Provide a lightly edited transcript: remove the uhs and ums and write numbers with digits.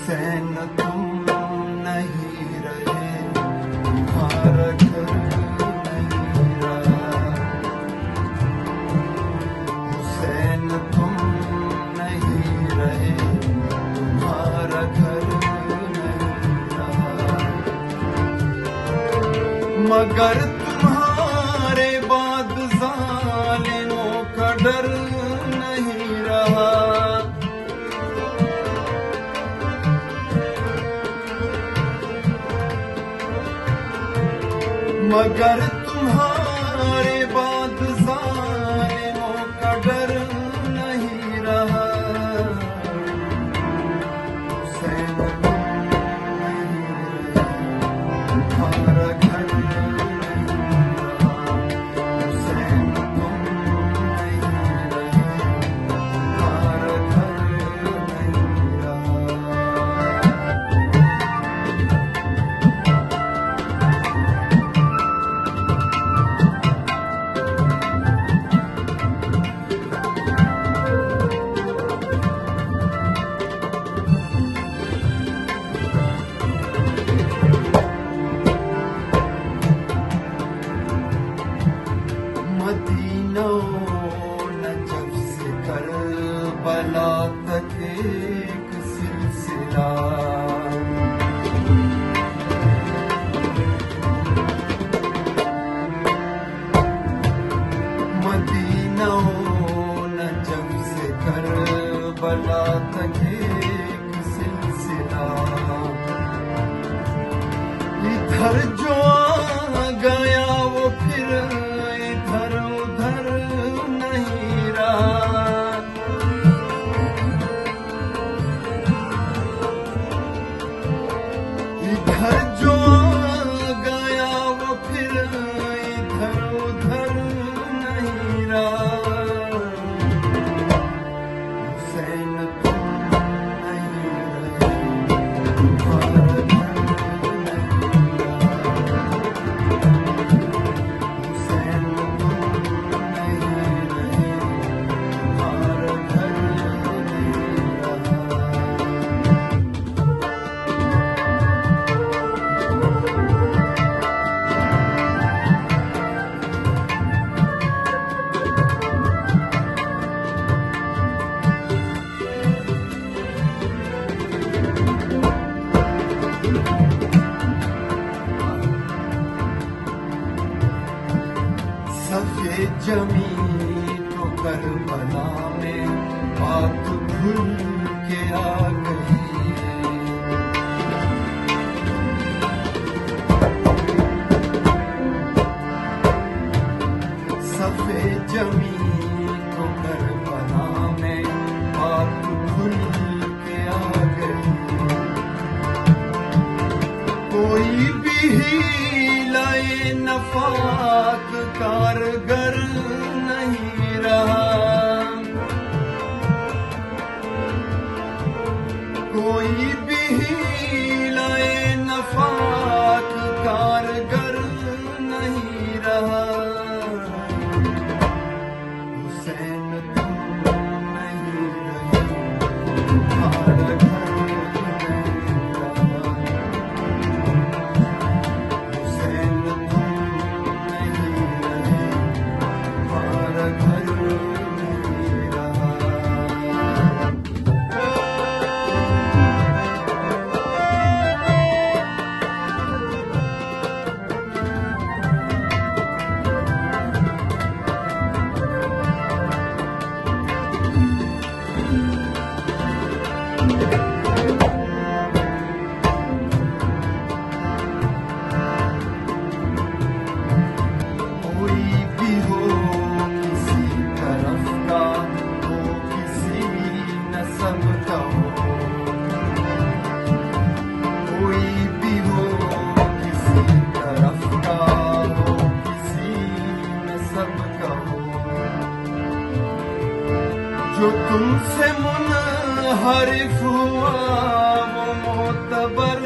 हुसैन तुम नहीं रहे, तुम्हारा घर नहीं रहा। हुसैन तुम नहीं रहे, तुम्हारा घर नहीं रहा। मगर तुम्हारे बाद जालिमों का डर नहीं रहा। मगर तुम्हारे बाद जालिमों का डर नहीं रहा। हुसैन तुम नहीं रहे, तुम्हारा घर नहीं रहा। हुसैन तुम नहीं रहे, तुम्हारा घर नहीं रहा। मदीना नजफ से करबला तक एक सिलसिला। मदीना नजफ से करबला तक एक सिलसिला। इधर जो आ गया वो फिर इधर उधर नहीं रहा। इधर जो आ गया वो फिर इधर उधर नहीं रहा। हुसैन तुम नहीं रहे, तुम्हारा घर नहीं रहा। हुसैन तुम नहीं रहे, तुम्हारा घर नहीं रहा। सफेद जमीन तो करबला में बात भूल के आ गई। सफेद जमीन तो करबला में बात भूल के आ गई। कोई भी हीलाए नफाक कारगर नहीं रहा। कोई भी हीलाए नफाक कारगर नहीं रहा। हुसैन तुम नहीं रहे, तुम्हारा घर नहीं रहा। हुसैन तुम नहीं रहे, तुम्हारा घर नहीं रहा। कोई भी हो किसी तरफ का, हो किसी नस्ब का हो। कोई भी हो किसी तरफ का, हो किसी नस्ब का हो। जो तुमसे मुनहरिफ हुआ वो मोतबर